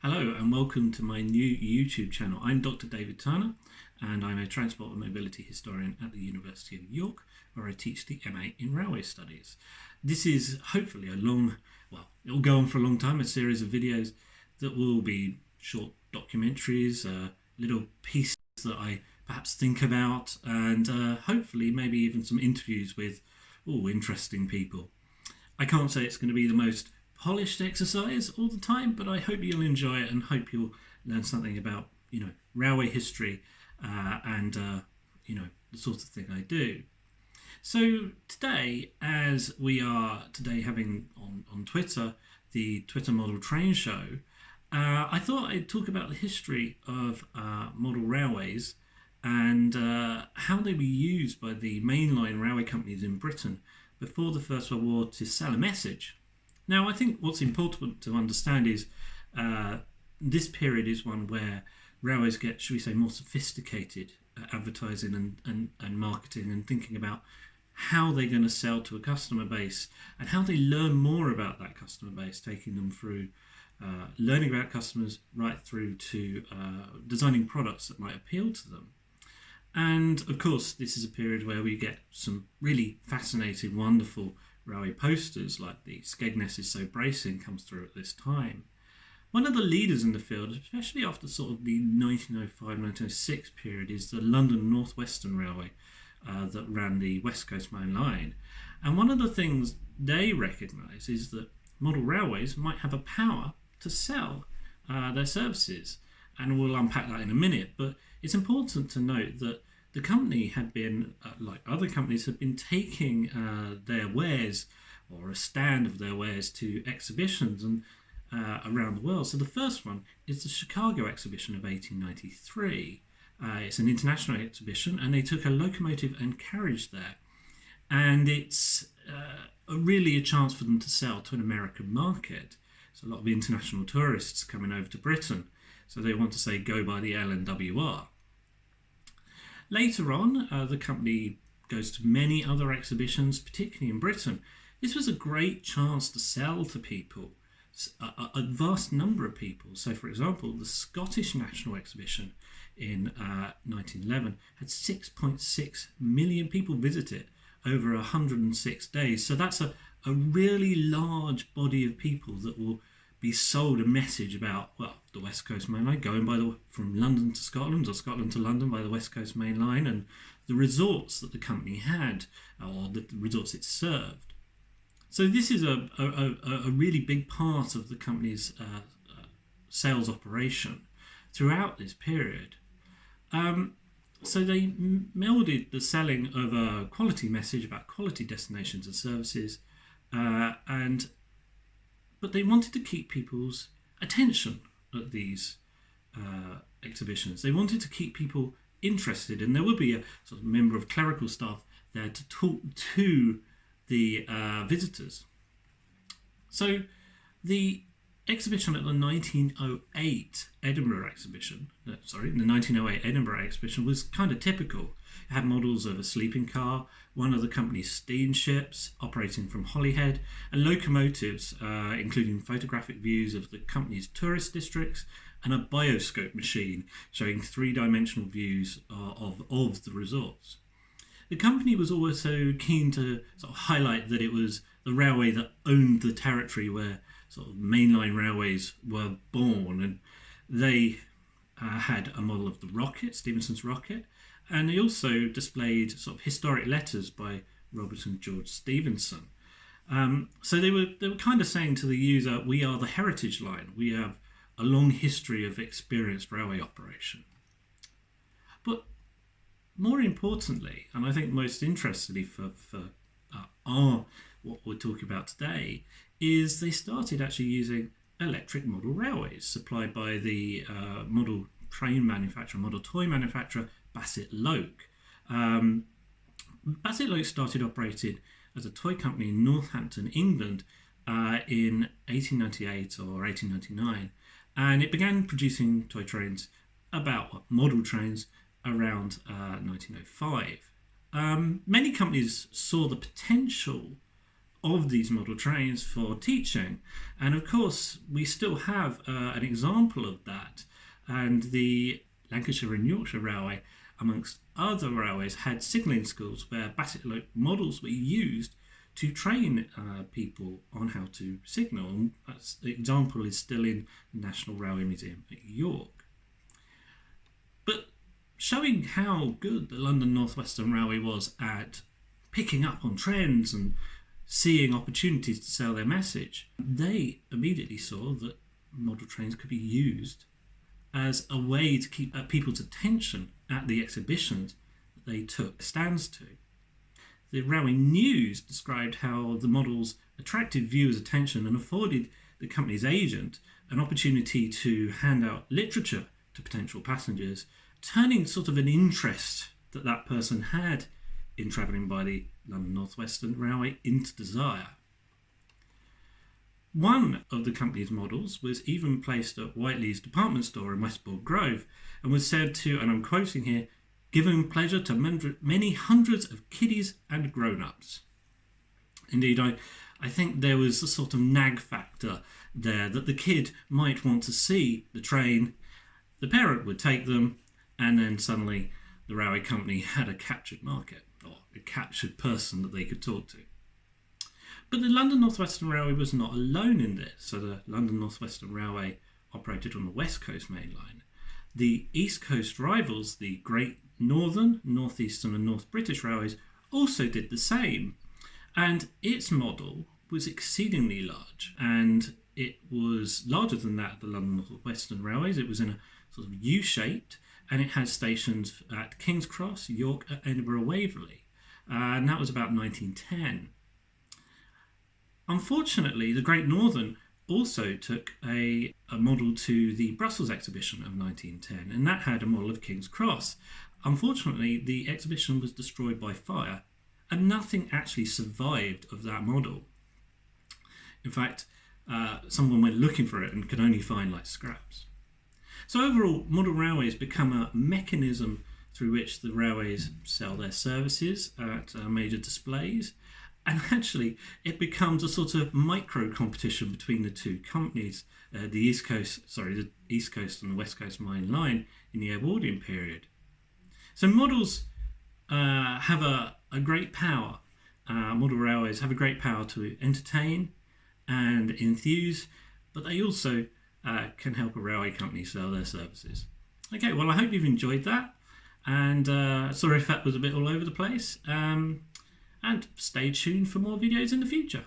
Hello and welcome to my new YouTube channel. I'm Dr. David Turner and I'm a transport and mobility historian at the University of York, where I teach the MA in Railway Studies. This is hopefully it'll go on for a long time, a series of videos that will be short documentaries, little pieces that I perhaps think about, and hopefully maybe even some interviews with interesting people. I can't say it's going to be the most polished exercise all the time, but I hope you'll enjoy it and hope you'll learn something about, railway history and the sort of thing I do. So today, as we are today having on Twitter, the Twitter Model Train Show, I thought I'd talk about the history of model railways and how they were used by the mainline railway companies in Britain before the First World War to sell a message. Now, I think what's important to understand is this period is one where railways get, should we say, more sophisticated at advertising and marketing and thinking about how they're going to sell to a customer base and how they learn more about that customer base, taking them through learning about customers right through to designing products that might appeal to them. And of course, this is a period where we get some really fascinating, wonderful railway posters like the Skegness is so bracing comes through at this time. One of the leaders in the field, especially after sort of the 1905-1906 period, is the London North Western Railway that ran the West Coast Main Line. And one of the things they recognise is that model railways might have a power to sell their services. And we'll unpack that in a minute, but it's important to note that the company had been, like other companies, had been taking their wares or a stand of their wares to exhibitions and around the world. So the first one is the Chicago exhibition of 1893. It's an international exhibition, and they took a locomotive and carriage there. And it's really a chance for them to sell to an American market. So a lot of international tourists coming over to Britain. So they want to say, go by the LNWR. Later on, the company goes to many other exhibitions, particularly in Britain. This was a great chance to sell to people, a vast number of people. So, for example, the Scottish National Exhibition in 1911 had 6.6 million people visit it over 106 days. So that's a really large body of people that will be sold a message about, the West Coast Main Line, going from London to Scotland or Scotland to London by the West Coast Main Line, and the resorts that the company had or the resorts it served. So this is a really big part of the company's sales operation throughout this period. So they melded the selling of a quality message about quality destinations and services, but they wanted to keep people's attention at these exhibitions. They wanted to keep people interested, and there would be a sort of member of clerical staff there to talk to the visitors. So the exhibition at the 1908 Edinburgh exhibition, the 1908 Edinburgh exhibition was kind of typical. It had models of a sleeping car, one of the company's steamships operating from Holyhead, and locomotives, including photographic views of the company's tourist districts, and a bioscope machine showing three-dimensional views of the resorts. The company was also keen to sort of highlight that it was the railway that owned the territory where sort of mainline railways were born, and they had a model of the rocket, Stephenson's rocket, and they also displayed sort of historic letters by Robert and George Stephenson. So they were kind of saying to the user, we are the heritage line. We have a long history of experienced railway operation. But more importantly, and I think most interestingly for what we're talking about today, is they started actually using electric model railways supplied by the model train manufacturer, model toy manufacturer, Bassett Loke. Bassett Loke started operating as a toy company in Northampton, England in 1898 or 1899, and it began producing toy trains model trains around 1905. Many companies saw the potential of these model trains for teaching. And of course, we still have an example of that. And the Lancashire and Yorkshire Railway, amongst other railways, had signalling schools where Bassett models were used to train people on how to signal. And the example is still in the National Railway Museum at York. But showing how good the London North Western Railway was at picking up on trends and seeing opportunities to sell their message, they immediately saw that model trains could be used as a way to keep people's attention at the exhibitions that they took stands to. The Railway News described how the models attracted viewers' attention and afforded the company's agent an opportunity to hand out literature to potential passengers, turning sort of an interest that that person had in travelling by the London North Western Railway into desire. One of the company's models was even placed at Whiteley's department store in Westbourne Grove and was said to, and I'm quoting here, giving pleasure to many hundreds of kiddies and grown-ups. Indeed, I think there was a sort of nag factor there, that the kid might want to see the train, the parent would take them, and then suddenly the railway company had a captured market, or a captured person that they could talk to. But the London North Western Railway was not alone in this. So the London North Western Railway operated on the West Coast Main Line. The East Coast rivals, the Great Northern, North Eastern and North British Railways, also did the same. And its model was exceedingly large, and it was larger than that of the London North Western Railways. It was in a sort of U-shaped, and it had stations at King's Cross, York, Edinburgh, Waverley. And that was about 1910. Unfortunately, the Great Northern also took a model to the Brussels exhibition of 1910, and that had a model of King's Cross. Unfortunately, the exhibition was destroyed by fire, and nothing actually survived of that model. In fact, someone went looking for it and could only find like scraps. So overall, model railways become a mechanism through which the railways sell their services at major displays. And actually, it becomes a sort of micro competition between the two companies, the East Coast and the West Coast Main Line in the Edwardian period. So models have a great power. Model railways have a great power to entertain and enthuse, but they also can help a railway company sell their services. Okay, well, I hope you've enjoyed that. And sorry if that was a bit all over the place. And stay tuned for more videos in the future.